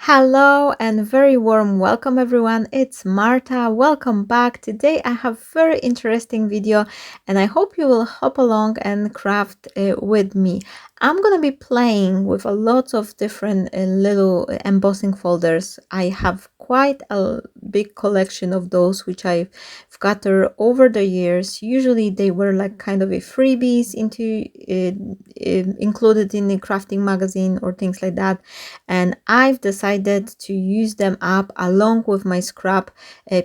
Hello and very warm welcome everyone. It's Marta. Welcome back. Today I have very interesting video and I hope you will hop along and craft with me. I'm gonna be playing with a lot of different little embossing folders. I have quite a big collection of those which I've gathered over the years. Usually they were like kind of a freebies into included in the crafting magazine or things like that, and I've decided to use them up along with my scrap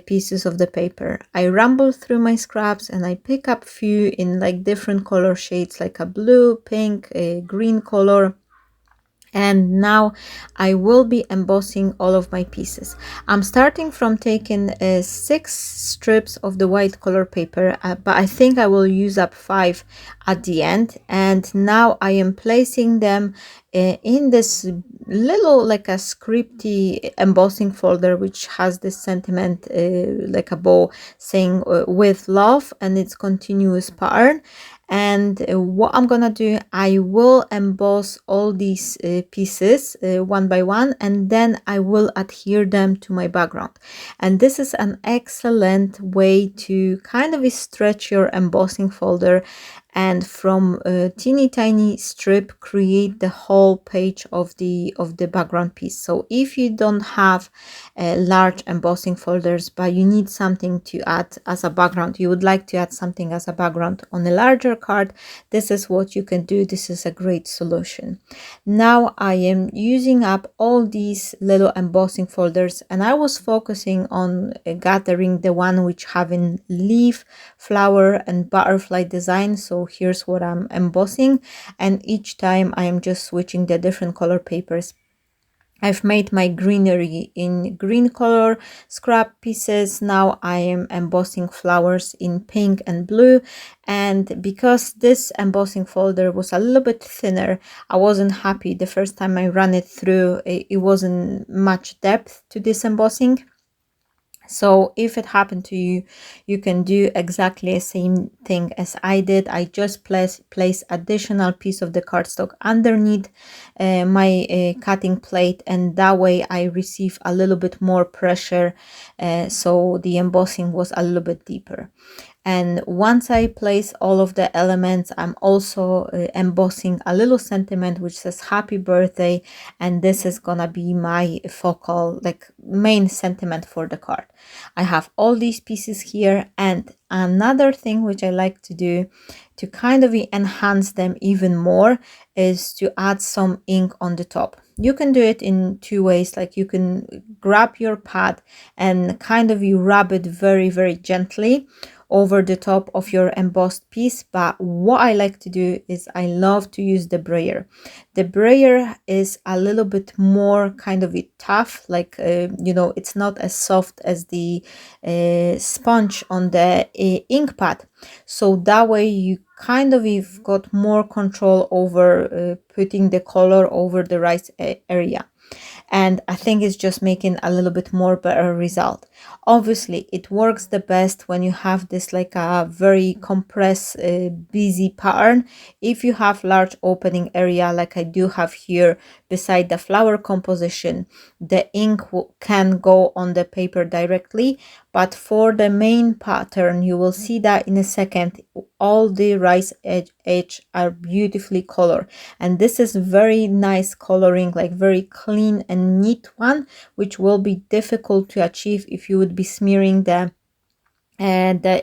pieces of the paper. I rumble through my scraps and I pick up few in like different color shades, like a blue, pink, a green color. And now I will be embossing all of my pieces. I'm starting from taking 6 strips of the white color paper, but I think I will use up 5 at the end. And now I am placing them in this little like a scripty embossing folder, which has this sentiment like a bow saying with love and its continuous pattern. And what I'm gonna do, I will emboss all these pieces one by one, and then I will adhere them to my background. And this is an excellent way to kind of stretch your embossing folder, and from a teeny tiny strip create the whole page of the background piece. So if you don't have large embossing folders but you need something to add as a background, you would like to add something as a background on a larger card, this is what you can do. This is a great solution. Now I am using up all these little embossing folders, and I was focusing on gathering the one which having leaf, flower and butterfly design. So here's what I'm embossing, and each time I am just switching the different color papers. I've made my greenery in green color scrap pieces. Now I am embossing flowers in pink and blue. And because this embossing folder was a little bit thinner, I wasn't happy. The first time I ran it through, it wasn't much depth to this embossing. So if it happened to you, you can do exactly the same thing as I did. I just place additional piece of the cardstock underneath my cutting plate, and that way I receive a little bit more pressure, so the embossing was a little bit deeper. And once I place all of the elements, I'm also embossing a little sentiment which says happy birthday, and this is gonna be my focal, like main sentiment for the card. I have all these pieces here, and another thing which I like to do to kind of enhance them even more is to add some ink on the top. You can do it in two ways. Like you can grab your pad and kind of you rub it very, very gently over the top of your embossed piece, but what I like to do is I love to use the brayer. The brayer is a little bit more kind of tough, like you know, it's not as soft as the sponge on the ink pad, so that way you kind of you've got more control over putting the color over the right area. And I think it's just making a little bit more better result. Obviously it works the best when you have this like a very compressed busy pattern. If you have large opening area like I do have here beside the flower composition, the ink can go on the paper directly, but for the main pattern, you will see that in a second, all the right edge are beautifully colored, and this is very nice coloring, like very clean and neat one, which will be difficult to achieve if you would be smearing the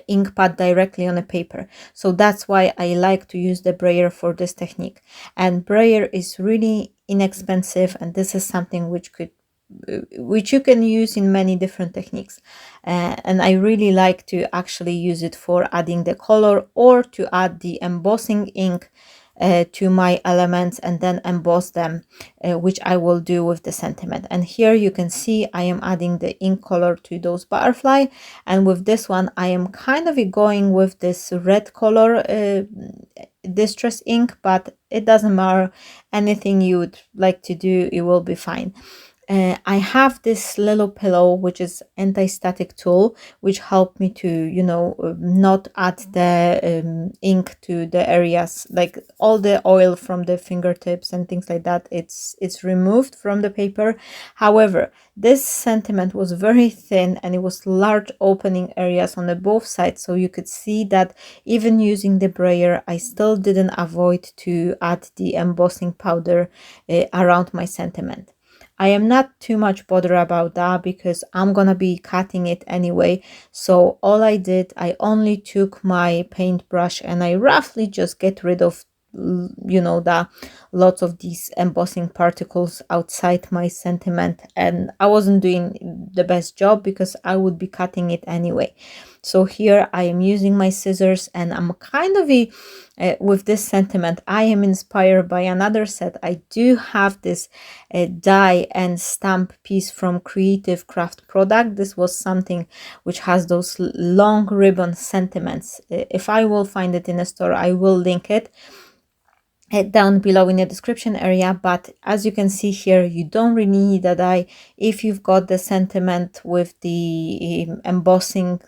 ink pad directly on a paper. So that's why I like to use the brayer for this technique. And brayer is really inexpensive, and this is something which you can use in many different techniques, and I really like to actually use it for adding the color or to add the embossing ink to my elements and then emboss them, which I will do with the sentiment. And here you can see I am adding the ink color to those butterfly, and with this one I am kind of going with this red color distress ink, but it doesn't matter. Anything you would like to do, it will be fine. I have this little pillow, which is anti-static tool, which helped me to, not add the ink to the areas, like all the oil from the fingertips and things like that. It's removed from the paper. However, this sentiment was very thin and it was large opening areas on the both sides. So you could see that even using the brayer, I still didn't avoid to add the embossing powder around my sentiment. I am not too much bothered about that because I'm gonna be cutting it anyway. So all I did, I only took my paintbrush and I roughly just get rid of, the lots of these embossing particles outside my sentiment. And I wasn't doing the best job because I would be cutting it anyway. So here I am using my scissors, and I'm kind of with this sentiment, I am inspired by another set. I do have this die and stamp piece from Creative Craft product. This was something which has those long ribbon sentiments. If I will find it in a store, I will link it down below in the description area. But as you can see here, you don't really need a die. If you've got the sentiment with the embossing,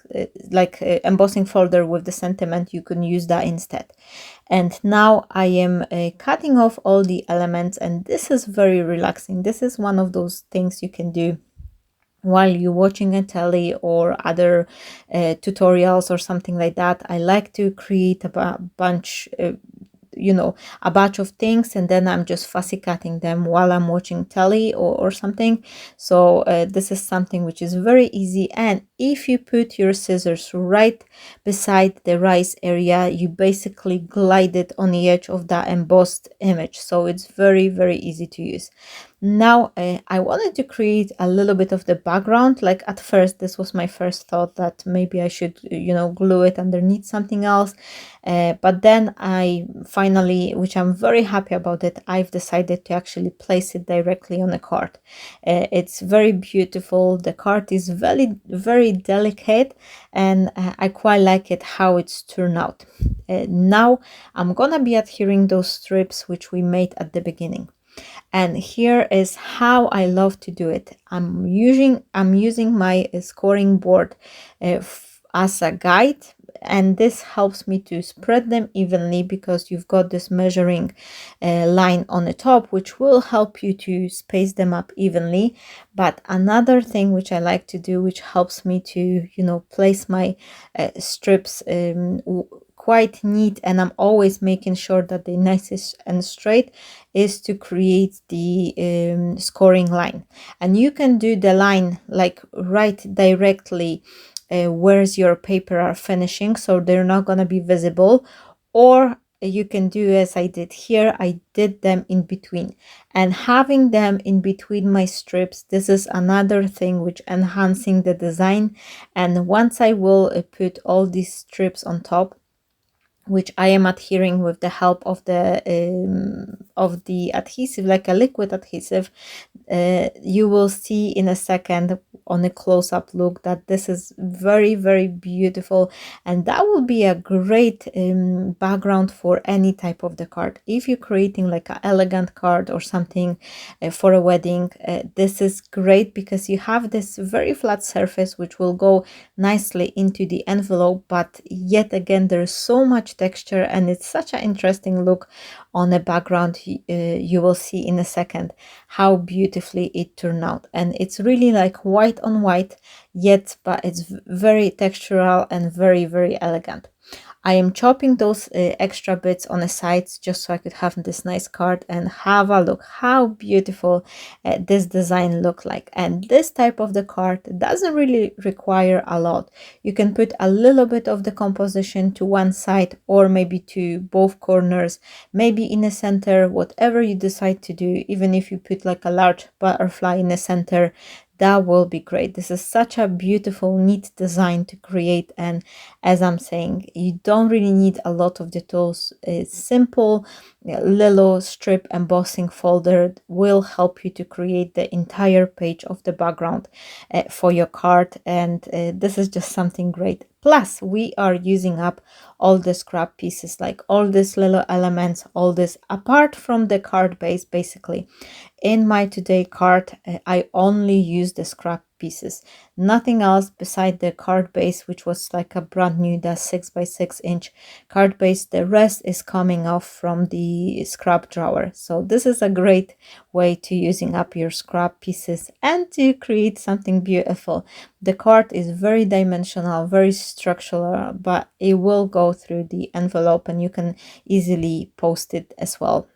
embossing folder with the sentiment, you can use that instead. And now I am cutting off all the elements, and this is very relaxing. This is one of those things you can do while you're watching a telly or other tutorials or something like that. I like to create a bunch a batch of things, and then I'm just fussy cutting them while I'm watching telly or something. So this is something which is very easy, and if you put your scissors right beside the rise area, you basically glide it on the edge of that embossed image. So it's very, very easy to use. Now I wanted to create a little bit of the background. Like at first, this was my first thought that maybe I should, glue it underneath something else. But then I finally, which I'm very happy about it, I've decided to actually place it directly on a card. It's very beautiful. The card is very, very delicate, and I quite like it how it's turned out. Now I'm gonna be adhering those strips which we made at the beginning. And here is how I love to do it. I'm using my scoring board as a guide, and this helps me to spread them evenly because you've got this measuring line on the top, which will help you to space them up evenly. But another thing which I like to do, which helps me to place my strips quite neat, and I'm always making sure that they're nice and straight, is to create the scoring line. And you can do the line like right directly where's your paper are finishing, so they're not going to be visible, or you can do as I did here. I did them in between, and having them in between my strips, this is another thing which enhancing the design. And once I will put all these strips on top, which I am adhering with the help of the adhesive, like a liquid adhesive, you will see in a second on a close-up look that this is very, very beautiful, and that will be a great background for any type of the card. If you're creating like an elegant card or something for a wedding, this is great because you have this very flat surface which will go nicely into the envelope, but yet again there's so much texture and it's such an interesting look on the background. You will see in a second how beautifully it turned out, and it's really like white on white, yet but it's very textural and very, very elegant. I am chopping those extra bits on the sides just so I could have this nice card, and have a look how beautiful this design look like. And this type of the card doesn't really require a lot. You can put a little bit of the composition to one side, or maybe to both corners, maybe in the center, whatever you decide to do. Even if you put like a large butterfly in the center, that will be great. This is such a beautiful, neat design to create, and as I'm saying, you don't really need a lot of the tools. It's simple little strip embossing folder will help you to create the entire page of the background for your card, and this is just something great. Plus we are using up all the scrap pieces, like all these little elements, all this apart from the card base. Basically In my today card, I only use the scrap pieces, nothing else beside the card base, which was like a brand new, that 6 by 6 inch card base. The rest is coming off from the scrap drawer. So this is a great way to using up your scrap pieces and to create something beautiful. The card is very dimensional, very structural, but it will go through the envelope and you can easily post it as well.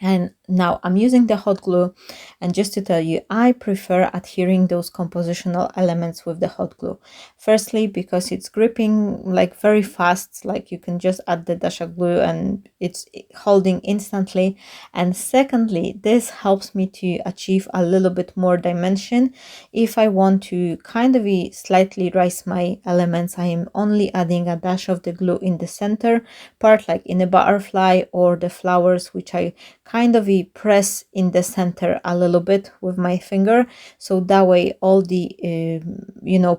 And now I'm using the hot glue, and just to tell you, I prefer adhering those compositional elements with the hot glue. Firstly, because it's gripping like very fast, like you can just add the dash of glue and it's holding instantly. And secondly, this helps me to achieve a little bit more dimension. If I want to kind of slightly raise my elements, I am only adding a dash of the glue in the center part, like in a butterfly or the flowers, which I kind of press in the center a little bit with my finger, so that way all the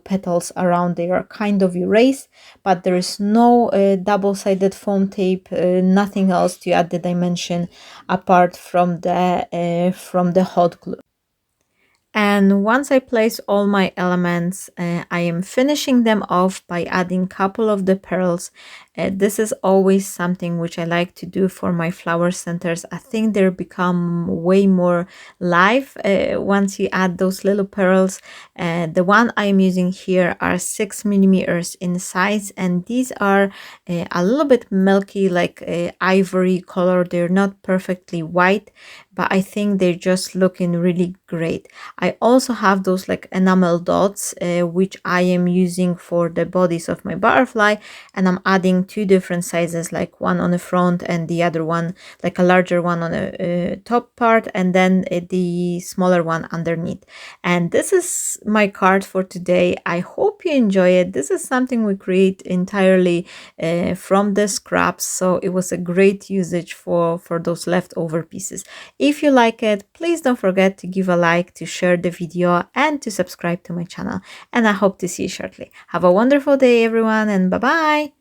petals around there are kind of erased, but there is no double-sided foam tape, nothing else to add the dimension apart from the hot glue. And once I place all my elements, I am finishing them off by adding a couple of the pearls. This is always something which I like to do for my flower centers. I think they become way more live once you add those little pearls. The one I'm using here are 6 mm in size, and these are a little bit milky, like ivory color. They're not perfectly white, but I think they're just looking really great. I also have those like enamel dots, which I am using for the bodies of my butterfly, and I'm adding two different sizes, like one on the front and the other one, like a larger one on the top part, and then the smaller one underneath. And this is my card for today. I hope you enjoy it. This is something we create entirely from the scraps, so it was a great usage for those leftover pieces. If you like it, please don't forget to give a like, to share the video, and to subscribe to my channel. And I hope to see you shortly. Have a wonderful day, everyone, and bye bye.